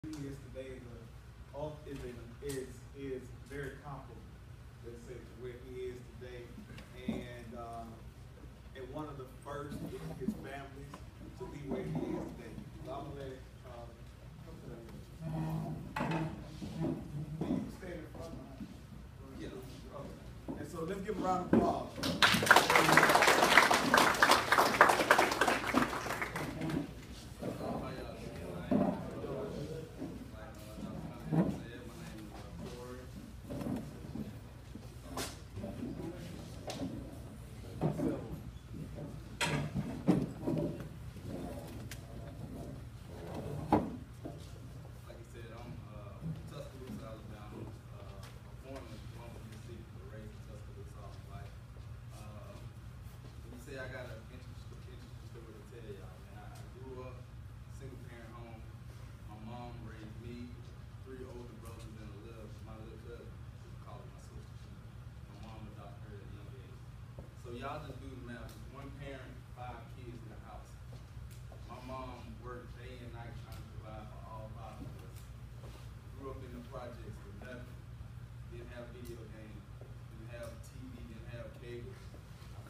Is today is very comparable, let's say, to where he is today, and one of the first in his families to be where he is today. So I'm gonna let come to that. You can stay in front of him. Yeah. Okay. And so let's give him a round of applause. I got an interesting story to tell y'all, man. I grew up single parent home. My mom raised me, 3 older brothers, and my little cousin. We call her my sister. My mom adopted her at a young age. So y'all just do the math. One parent, 5 kids in the house. My mom worked day and night trying to provide for all 5 of us. Grew up in the projects with nothing. Didn't have video games. Didn't have TV. Didn't have cable.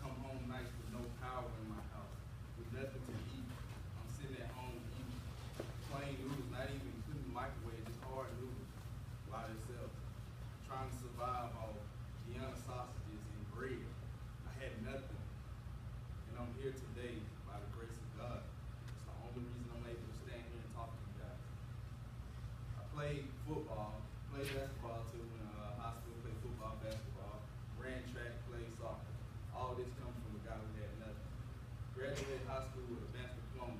Come home nights with no power in my house, with nothing to eat. I'm sitting at home eating plain noodles, not even putting in the microwave, just hard noodles by themselves. Trying to survive off Vienna sausages and bread. I had nothing. And I'm here today by the grace of God. It's the only reason I'm able to stand here and talk to you guys. I played football, played basketball too in high school, played football, basketball, ran track, played soccer. All this comes from a guy who had nothing. Graduated high school with a advanced diploma.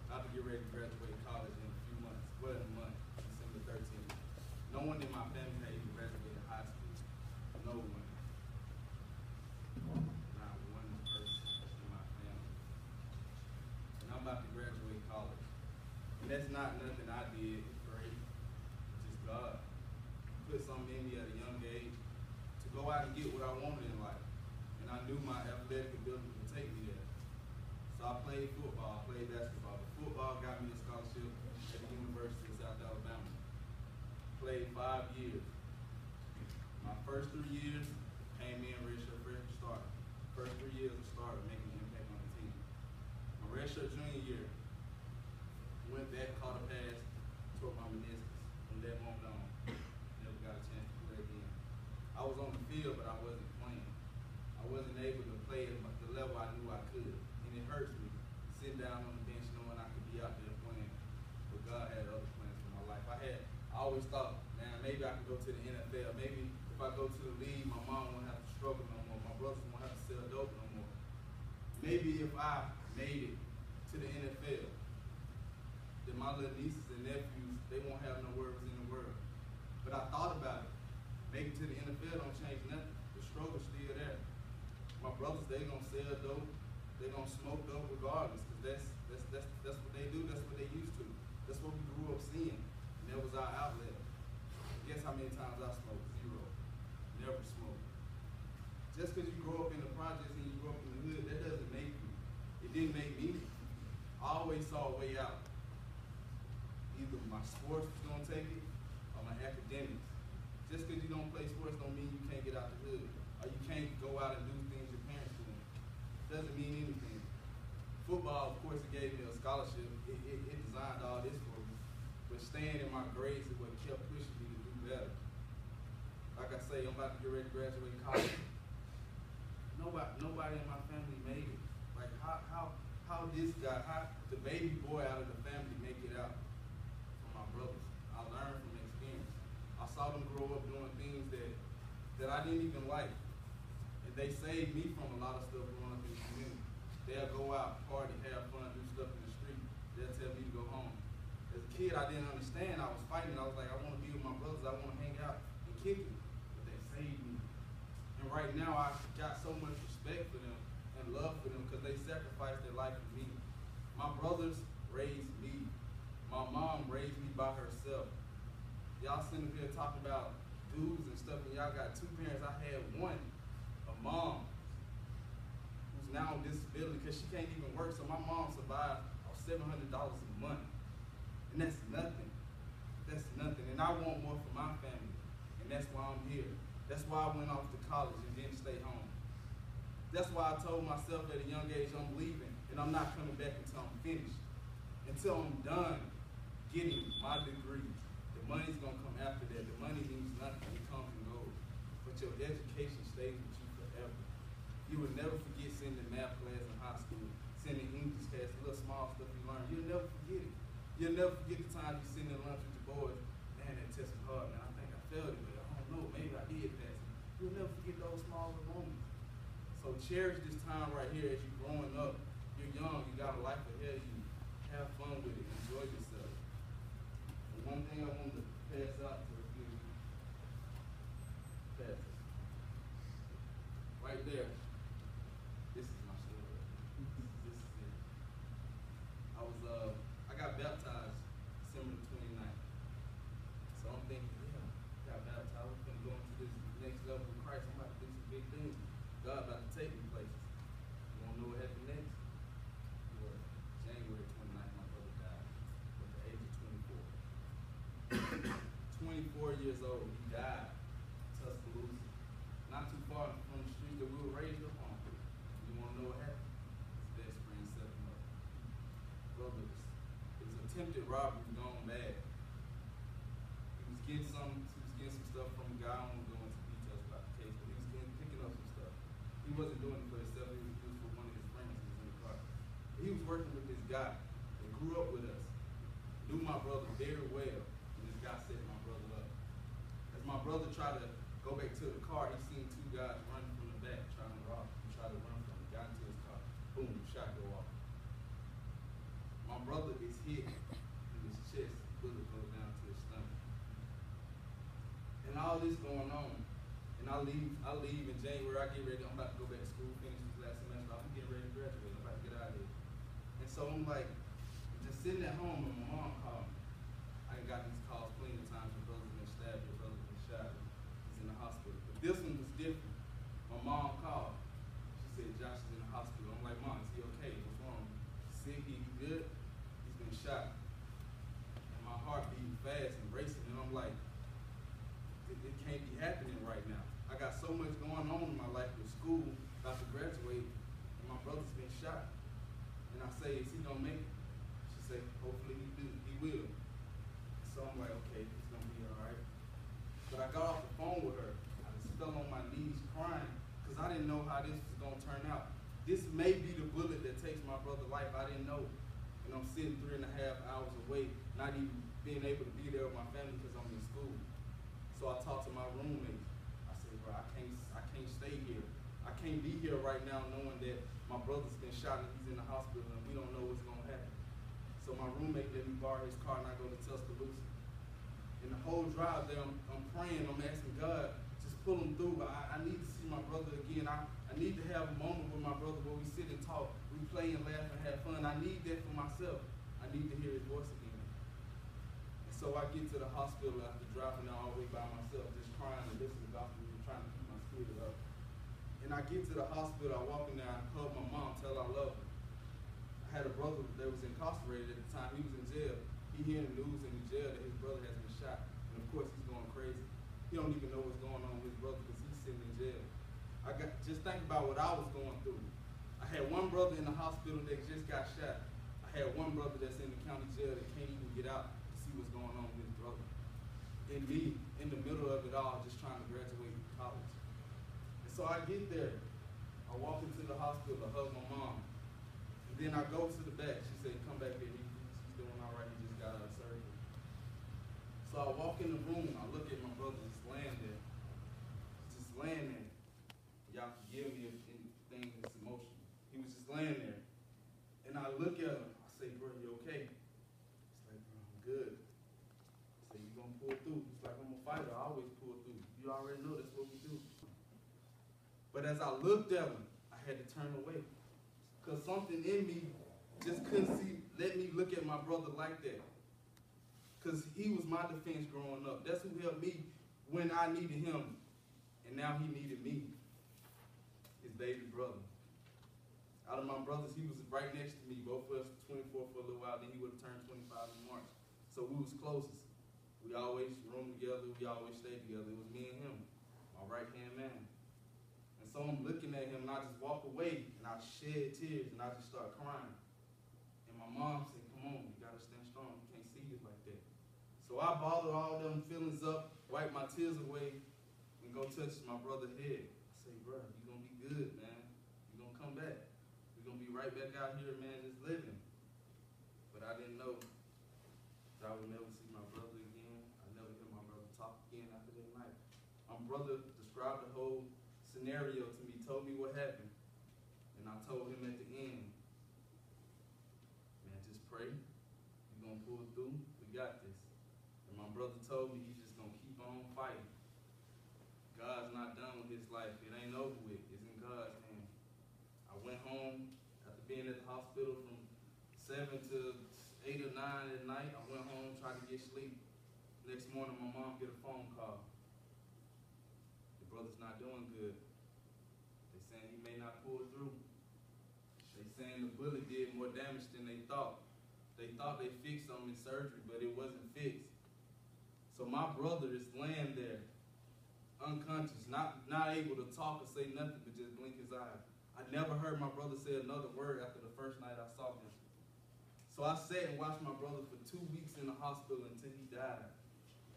About to get ready to graduate college in a few months. Well, in a month, December 13th. No one in my family had even graduated high school. No one. Not one person in my family. And I'm about to graduate college. And that's not nothing I did great. It's just God. He put something in me at a young age to go out and get what I wanted in life. And I knew my athletic ability would take me there. So I played football, played basketball. But football got me a scholarship at the University of South Alabama. Played 5 years. My first 3 years, came in redshirt freshman starter. First 3 years of starter, making an impact on the team. My redshirt junior year, went back, caught a pass, tore my meniscus. From that moment on, never got a chance to play again. I was on the field, but I wasn't playing. I wasn't able to play at the level I knew I could. And it hurts me, sitting down on the bench knowing I could be out there playing. But God had other plans for my life. I always thought, man, maybe I could go to the NFL. Maybe if I go to the league, my mom won't have to struggle no more. My brothers won't have to sell dope no more. Maybe if I made it to the NFL, then my little nieces and nephews, they won't have no worries in the world. But I thought about it. Making it to the NFL don't change nothing. The struggle's still there. My brothers, they gonna sell dope, they gonna smoke dope regardless, because that's what they do, that's what they used to. That's what we grew up seeing, and that was our outlet. Guess how many times I smoked? 0. Never smoked. Just because you grow up in the projects and you grow up in the hood, that doesn't make you. It didn't make me. I always saw a way out. Either my sports was gonna take it, or my academics. Just because you don't play sports don't mean you can't get out the hood, or you can't go out and do things your parents do. Doesn't mean anything. Football, of course, it gave me a scholarship. It designed all this for me. But staying in my grades is what kept pushing me to do better. Like I say, I'm about to get ready to graduate college. Nobody in my family made it. Like how this guy, how the baby boy out of the family make it out from my brothers. I learned from experience. I saw them grow up doing things that I didn't even like. And they saved me from a lot of stuff growing up in the community. They'll go out, party, have fun, do stuff in the street. They'll tell me to go home. As a kid, I didn't understand. I was fighting. I was like, I want to be with my brothers. I want to hang out and kick it. But they saved me. And right now, I got so much respect for them and love for them because they sacrificed their life for me. My brothers raised me. My mom raised me by herself. Y'all sitting up here talking about dudes and stuff, and y'all got 2 parents. I had one, a mom, who's now on disability because she can't even work. So my mom survived off $700 a month. And that's nothing. I want more for my family, and that's why I'm here. That's why I went off to college and didn't stay home. That's why I told myself at a young age I'm leaving, and I'm not coming back until I'm finished, until I'm done getting my degree. The money's gonna come after that. The money means nothing. It comes and goes. But your education stays with you forever. You will never forget sitting in math class in high school, sitting in English class, the little small stuff you learn. You'll never forget it. You'll never forget the time you sitting in lunch with your boys. Man, that test was hard, man. I think I failed it, but I don't know. Maybe I did pass it. You'll never forget those small little moments. So cherish this time right here as you're growing up. You're young. You got a life ahead of you. Have fun with it. Enjoy yourself. And one thing I wanted to pass out to a few passes. Right there. This is my story. This is it. I got baptized December the 29th. So I'm thinking, yeah, got baptized. I'm going to go into this next level of Christ. I'm about to do some big things. God about to take me places. You want to know what happened next? January 29th, my brother died at the age of 24. 24 years old, he died in Tuscaloosa. Not too far from the street that we were raised up on. You want to know what happened? His best friend set him up. Brother, it was attempted robbery gone bad. He was getting some stuff from a guy. I won't go into details about the case, but he was picking up some stuff. He wasn't doing it for himself, it was for one of his friends who was in the car. He was working with this guy that grew up with us, knew my brother very well, and this guy set my brother up. As my brother tried to go back to the car, he seen two guys running from the back trying to rob him. He tried to run from him, got into his car, boom, shot go off. My brother is hit in his chest, bullet goes down to his stomach. And all this going on, and I leave in January. I get ready. I'm about to go back to school, finish this last semester. I'm getting ready to graduate. I'm about to get out of here. And so I'm like, just sitting at home, and my mom called me. I got these calls plenty of times. Your brother's been stabbed. Your brother's been shot. He's in the hospital. But this one was different. My mom called. She said, Josh is in the hospital. I'm like, Mom, is he okay? What's wrong? Sick? He good? He's been shot. And my heart beating fast and racing. And I'm like, it can't be happening right now. I got so much going on in my life with school, about to graduate, and my brother's been shot. And I say, is he gonna make it? She say, hopefully he will. So I'm like, okay, it's gonna be all right. But I got off the phone with her. I just fell on my knees crying, because I didn't know how this was gonna turn out. This may be the bullet that takes my brother's life. I didn't know. And I'm sitting 3.5 hours away, not even being able to be there with my family because I'm in school. So I talked to my roommate. I said, bro, I can't stay here. I can't be here right now knowing that my brother's been shot and he's in the hospital and we don't know what's gonna happen. So my roommate let me borrow his car and I go to Tuscaloosa. And the whole drive there, I'm praying, I'm asking God, just pull him through. I need to see my brother again. I need to have a moment with my brother where we sit and talk, we play and laugh and have fun. I need that for myself. I need to hear his voice again. So I get to the hospital after driving all the way by myself, just crying and listening to gospel music, trying to keep my spirit up. And I get to the hospital, I walk in there, I hug my mom, tell her I love her. I had a brother that was incarcerated at the time. He was in jail. He hearing the news in the jail that his brother has been shot. And of course he's going crazy. He don't even know what's going on with his brother because he's sitting in jail. Just think about what I was going through. I had one brother in the hospital that just got shot. I had one brother that's in the county jail that can't even get out to see what's going on with his brother. And me, in the middle of it all, just trying to graduate from college. And so I get there. I walk into the hospital, I hug my mom. And then I go to the back. She said, come back here. He's doing all right. He just got out of surgery. So I walk in the room. I look at my brother just laying there. Just laying there. Y'all forgive me if anything is emotional. He was just laying there. And I look at him. I say, bro, you okay? He's like, bro, I'm good. I say, you gonna pull through? He's like, I'm a fighter. I always pull through. You already know that's what we do. But as I looked at him, I had to turn away. Because something in me just couldn't let me look at my brother like that. Because he was my defense growing up. That's who helped me when I needed him. And now he needed me. His baby brother. Out of my brothers, he was right next to me. Both of us 24 for a little while. Then he would have turned 25 in March. So we was closest. We always roomed together. We always stayed together. It was me and him, my right-hand man. And so I'm looking at him, and I just walk away, and I shed tears, and I just start crying. And my mom said, come on, you got to stand strong. You can't see it like that. So I bottled all them feelings up, wipe my tears away, and go touch my brother's head. I say, bro, you're going to be good, man. You're going to come back. We're going to be right back out here, man, just living. But I didn't know that I would never see my brother again. I never hear my brother talk again after that night. My brother described the whole scenario to me, told me what happened. And I told him at the end, man, just pray. You're going to pull through. We got this. And my brother told me he's just going to keep on fighting. God's not done with his life. It ain't over with. It's in God's hands. I went home after being at the hospital from 7 to 8 or 9 at night. I went home, tried to get sleep. Next morning, my mom get a phone call. The brother's not doing good. They saying he may not pull through. They saying the bullet did more damage than they thought. They thought they fixed him in surgery, but it wasn't fixed. So my brother is laying there, unconscious, not able to talk or say nothing, but just blink his eyes. I never heard my brother say another word after the first night I saw him. So I sat and watched my brother for 2 weeks in the hospital until he died.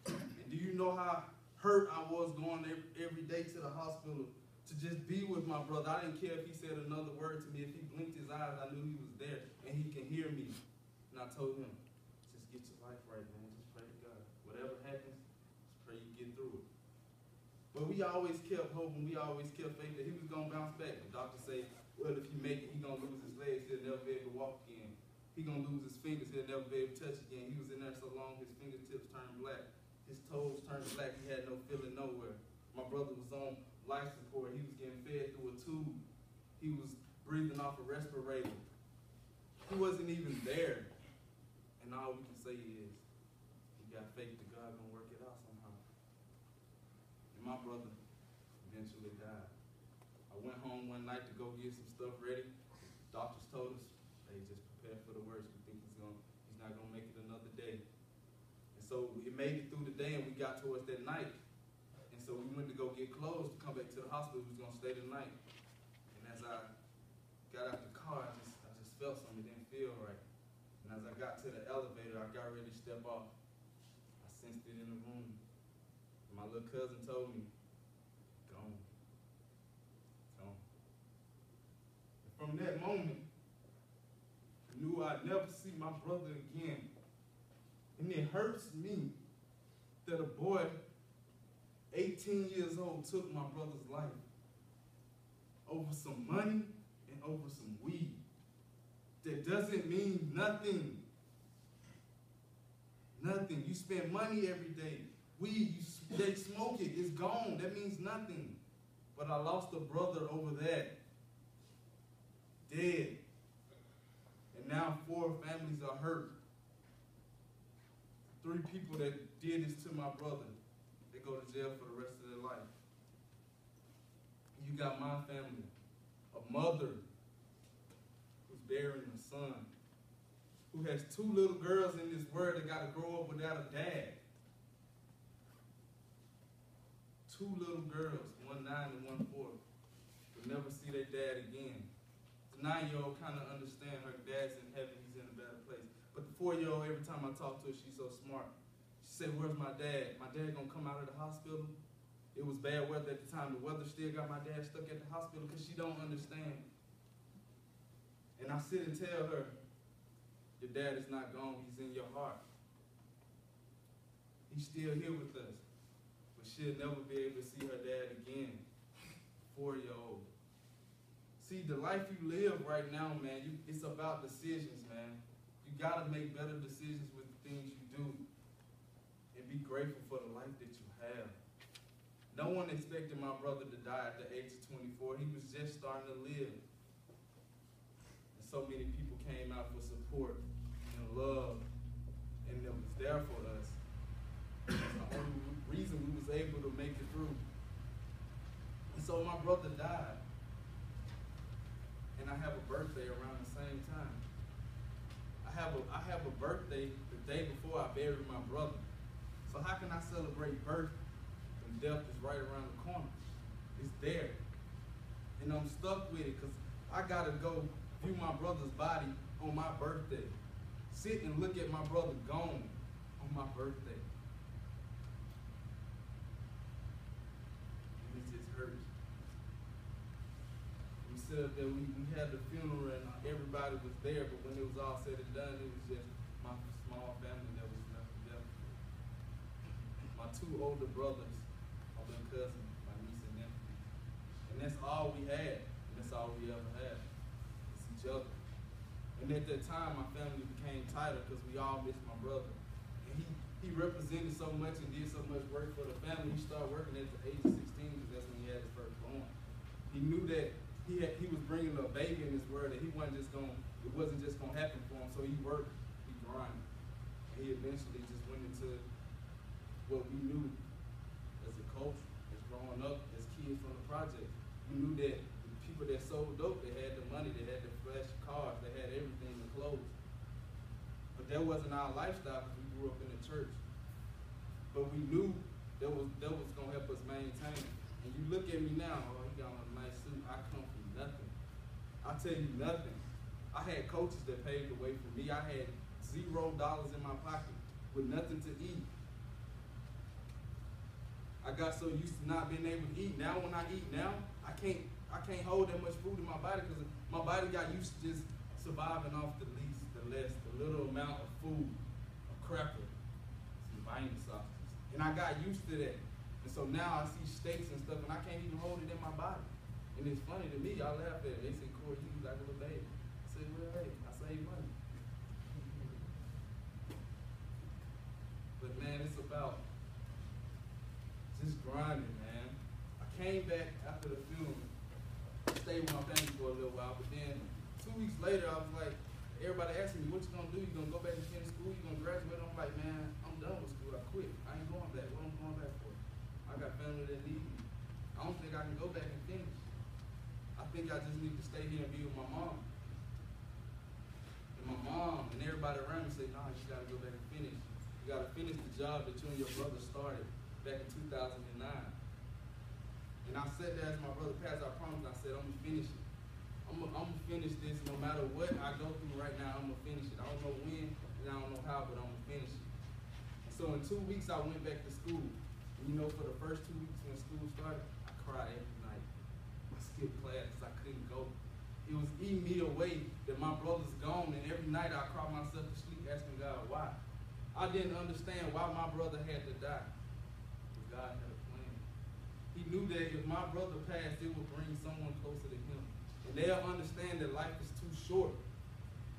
And do you know how hurt I was going every day to the hospital to just be with my brother? I didn't care if he said another word to me. If he blinked his eyes, I knew he was there and he can hear me. And I told him, just get your life right, man. Just pray to God. Whatever happens, just pray you get through it. But we always kept hoping, we always kept faith that he was going to bounce back. The doctor said, well, if he make it, he's going to lose his legs. He'll never be able to walk again. He's going to lose his fingers. He'll never be able to touch again. He was in there so long, his fingertips turned black. His toes turned black. He had no feeling nowhere. My brother was on life support. He was getting fed through a tube. He was breathing off a respirator. He wasn't even there. And all we can say is, he got faith that God going to work it out somehow. And my brother eventually died. I went home one night to go get some stuff ready. Doctors told us, hey, just prepare for the worst. We think he's not going to make it another day. And so it made it through the day, and we got towards that night. And so we went to go get clothes to come back to the hospital. We was going to stay the night. And as I got out the car, I just felt something. It didn't feel right. And as I got to the elevator, I got ready to step off. I sensed it in the room. And my little cousin told me, gone. Gone. And from that moment, I knew I'd never see my brother again. And it hurts me that a boy, 18 years old, took my brother's life over some money and over some weed. That doesn't mean nothing. Nothing. You spend money every day. Weed, they smoke it. It's gone. That means nothing. But I lost a brother over that. Dead. And now 4 families are hurt. 3 people that did this to my brother, they go to jail for the rest of their life. You got my family, a mother who's bearing a son, who has 2 little girls in this world that got to grow up without a dad. 2 little girls, one 9 and one 4, will never see their dad again. The 9-year-old kind of understand her dad's in heaven, he's in a better place. But the 4-year-old, every time I talk to her, she's so smart. She said, where's my dad? My dad gonna come out of the hospital? It was bad weather at the time. The weather still got my dad stuck at the hospital because she don't understand. And I sit and tell her, your dad is not gone, he's in your heart. He's still here with us. But she'll never be able to see her dad again. 4-year-old. See, the life you live right now, man, it's about decisions, man. You got to make better decisions with the things you do and be grateful for the life that you have. No one expected my brother to die at the age of 24. He was just starting to live. And so many people came out for support and love, and it was there for us. That's the only reason we was able to make it through. And so my brother died. And I have a birthday around the same time. I have a birthday the day before I buried my brother. So how celebrate birth when death is right around the corner. It's there. And I'm stuck with it because I got to go view my brother's body on my birthday. Sit and look at my brother gone on my birthday. And it just hurts. We said that we had the funeral and everybody was there, but when it was all said and done, it was just my small family that was left together. My two older brothers, my little cousin, my niece and nephew. And that's all we had, and that's all we ever had. It's each other. And at that time, my family became tighter because we all missed my brother. And he represented so much and did so much work for the family. He started working at the age of 16 because that's when he had his first born. He knew that he was bringing a baby in this world, that it wasn't just gonna happen for him. So he worked, he grinded. And he eventually just went into what we knew as a culture, as growing up, as kids from the project. We knew that the people that sold dope, they had the money, they had the flashy cars, they had everything, the clothes. But that wasn't our lifestyle because we grew up in the church. But we knew that was gonna help us maintain. And you look at me now, oh, he got on a nice suit. I come from nothing. I tell you nothing. I had coaches that paved the way for me. I had $0 in my pocket with nothing to eat. I got so used to not being able to eat. Now when I eat now, I can't hold that much food in my body because my body got used to just surviving off the little amount of food, a cracker, some vine sausages. And I got used to that. And so now I see steaks and stuff and I can't even hold it in my body. And it's funny to me, I laugh at it. They say, Corey, you like a little baby. I say, well, hey, I save money. But man, it's about just grinding, man. I came back after the funeral, stayed with my family for a little while, but then 2 weeks later, I was like, everybody asking me, what you gonna do? You gonna go back and finish school? You gonna graduate? I'm like, man, I'm done with school. I quit. I ain't going back. What I'm going back for? I got family that need me. I don't think I can go back and finish. I think I just need to stay here and be with my mom. And my mom and everybody around me say, nah, you gotta go back and finish. You gotta finish the job that you and your brother started back in 2009. And I said that as my brother passed, I promised, I said, I'm gonna finish it. I'm gonna finish this no matter what I go through right now, I'm gonna finish it. I don't know when and I don't know how, but I'm gonna finish it. And so in 2 weeks, I went back to school. And you know, for the first 2 weeks when school started, I cried every night. I skipped class because I couldn't go. It was eating me away that my brother's gone, and every night I cried myself to sleep asking God why. I didn't understand why my brother had to die. But God had a plan. He knew that if my brother passed, it would bring someone closer to him. And they'll understand that life is too short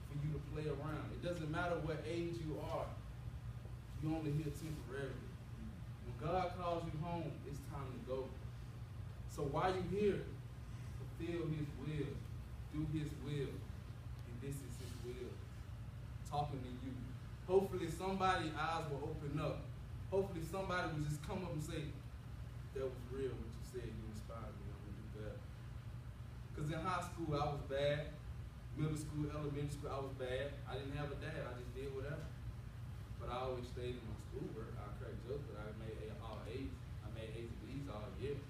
for you to play around. It doesn't matter what age you are. You're only here temporarily. When God calls you home, it's time to go. So while you're here, fulfill his will. Do his will. And this is his will. Talking to you. Hopefully somebody's eyes will open up. Hopefully somebody will just come up and say, that was real what you said. You inspired me. I'm going to do better. Because in high school, I was bad. Middle school, elementary school, I was bad. I didn't have a dad. I just did whatever. But I always stayed in my schoolwork. I cracked jokes, but I made all A's. I made A's and B's all year.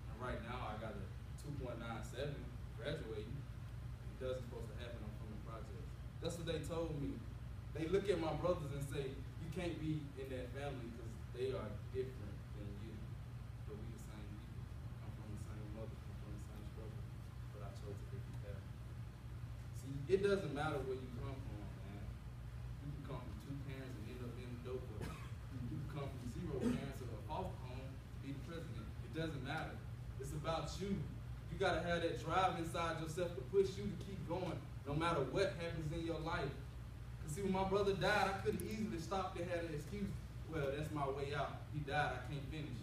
And right now, I got a 2.97 graduating. It doesn't supposed to happen. I'm from the project. That's what they told me. They look at my brothers and say, you can't be in that family because they are different than you. But we the same people. Come from the same mother, come from the same struggle. But I chose a different path. See, it doesn't matter where you come from, man. You can come from 2 parents and end up in the dope book. You can come from 0 parents or a foster home to be the president. It doesn't matter. It's about you. You gotta have that drive inside yourself to push you to keep going, no matter what happens in your life. Cause see, when my brother died, I could have easily stopped and had an excuse. Well, that's my way out. He died, I can't finish.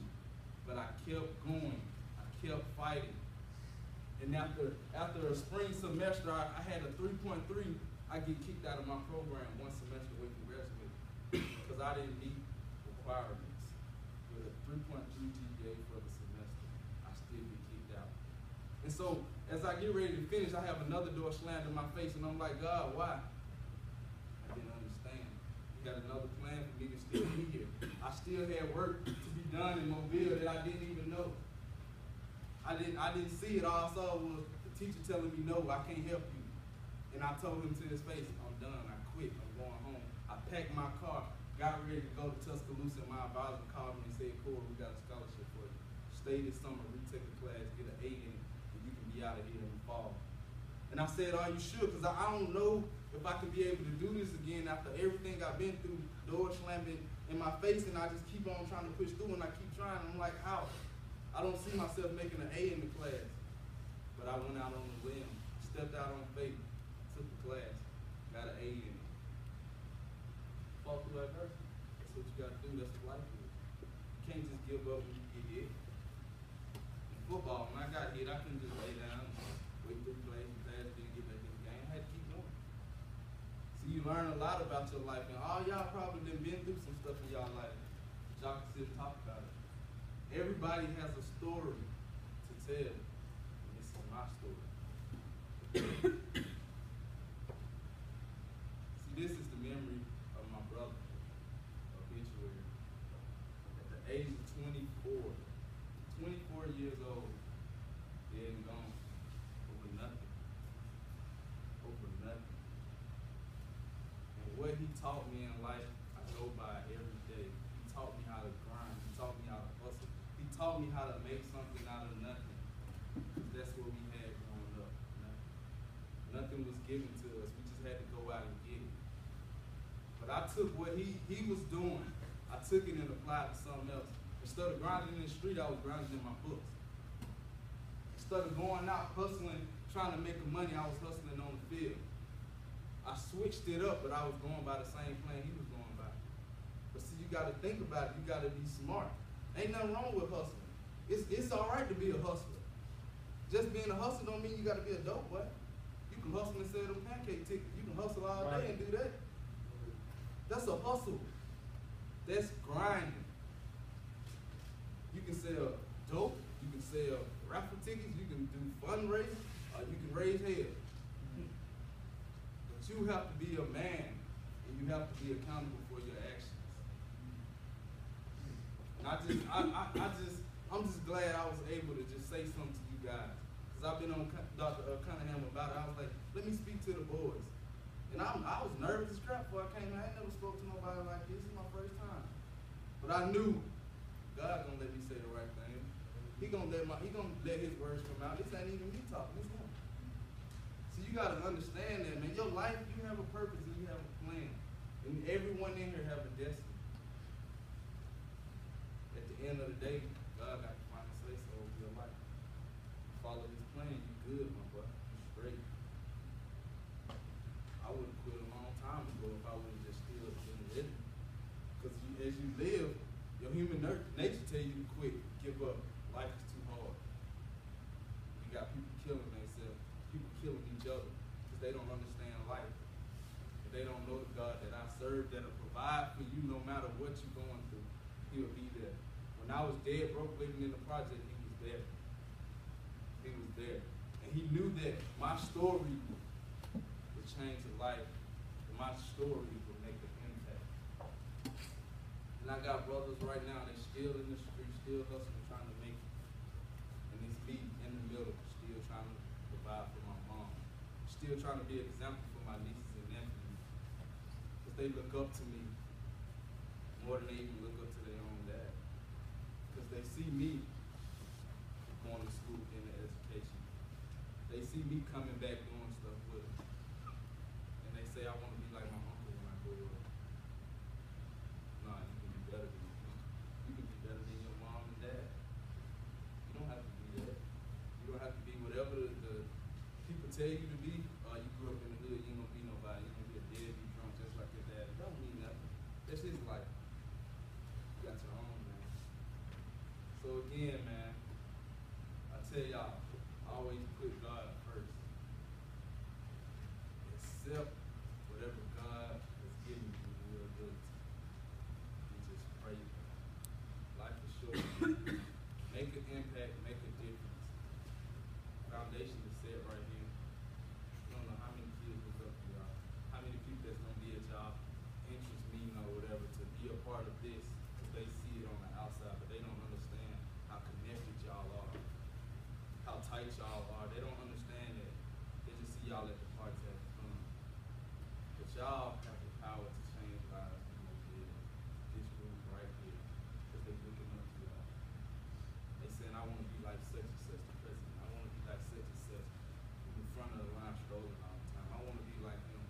But I kept going. I kept fighting. And after a spring semester, I had a 3.3. I get kicked out of my program 1 semester away from graduating because I didn't meet requirements. With a 3.3 GPA for the semester, I still get kicked out. And so, as I get ready to finish, I have another door slammed in my face, and I'm like, God, why? I didn't understand. He got another plan for me to still still had work to be done in Mobile that I didn't even know. I didn't see it. All I saw was the teacher telling me, no, I can't help you. And I told him to his face, I'm done, I quit, I'm going home. I packed my car, got ready to go to Tuscaloosa, and my advisor called me and said, Corey, we got a scholarship for you. Stay this summer, retake a class, get an A in it, and you can be out of here in the fall. And I said, are you sure? Because I don't know if I can be able to do this again after everything I've been through, doors slamming in my face, and I just keep on trying to push through, and I keep trying. I'm like, how? I don't see myself making an A in the class. But I went out on a limb, stepped out on faith, took the class, got an A in it. Fall through adversity. That's what you got to do. That's what life is. You can't just give up when you get hit. In football, when I got hit, I couldn't just lay down, wait 3 plays, and pass, didn't get back in the game. I had to keep going. So you learn a lot about your life, and all y'all probably done been through some stuff in y'all life. But y'all can sit and talk about it. Everybody has a story to tell, and this is my story. See, this is the memory of my brother, obituary. At the age of 24 years old, dead and gone, over nothing. Over nothing. And what he taught me in life, I go by every day. He taught me how to grind. He taught me how to hustle. He taught me how to make something out of nothing. That's what we had growing up. Nothing was given to us. We just had to go out and get it. But I took what he was doing, I took it and applied to something else. Instead of grinding in the street, I was grinding in my books. Instead of going out hustling, trying to make money, I was hustling on the field. I switched it up, but I was going by the same plan he was going by. But see, you got to think about it. You got to be smart. Ain't nothing wrong with hustling. It's all right to be a hustler. Just being a hustler don't mean you got to be a dope boy. You can hustle and sell them pancake tickets. You can hustle all day and do that. That's a hustle. That's grinding. You can sell dope. You can sell raffle tickets. You can do fundraising. You can raise hell. But you have to be a man, and you have to be accountable for your actions. And I'm just glad I was able to just say something to you guys. Because I've been on Dr. Cunningham about it. I was like, let me speak to the boys. And I was nervous as crap before I came in. I ain't never spoke to nobody like this. This is my first time. But I knew God gonna let me say the right thing. He gonna let his words come out. This ain't even me talking, it's him. So you gotta understand that, man. Your life, you have a purpose and you have a plan. And everyone in here have a destiny. At the end of the day, God got to finally say so over your life. Follow his plan, you good, my boy. You straight. I would have quit a long time ago if I would have just still been living. Because as you live, your human nature tell you to quit, give up. Life is too hard. You got people killing themselves, people killing each other because they don't understand life. They don't know the God that I serve that'll provide for you no matter what you're going through. He'll be there. When I was dead broke living in the project, he was there. He was there. And he knew that my story would change a life. And my story would make an impact. And I got brothers right now, they're still in the street, still hustling, trying to make it. And it's me in the middle, still trying to provide for my mom. Still trying to be an example for my nieces and nephews. Because they look up to me more than they even look up to their own dad. Because they see me going to school, getting an education. They see me coming back doing stuff with them. And they say, I want to be like my uncle when I grow up. Nah, you can be better than your uncle. You can be better than your mom and dad. You don't have to be that. You don't have to be whatever the people tell you to be. You grew up in the hood, you ain't gonna be nobody. You're gonna be a deadbeat drunk just like your dad. It don't mean nothing. That's his life. You got your own, man. So again, man, I tell y'all, always put God first. Accept whatever God has given you in your ability. And just pray. Life is short. Make an impact, make a difference. Foundation is set right here. You don't know how many kids look up to y'all. How many people that's gonna be at y'all interest meeting or whatever to be a part of this. Because they see like y'all are. They don't understand that. They just see y'all at the parties having fun. But y'all have the power to change lives in this group right here. Because they're looking up to y'all. They saying, I want to be like such and such the president. I want to be like such and such in front of the line strolling all the time. I want to be like him.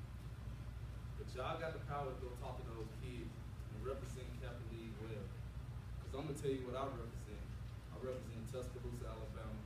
But y'all got the power to go talk to those kids and represent Capital League well. Because I'm going to tell you what I represent. I represent Tuscaloosa, Alabama.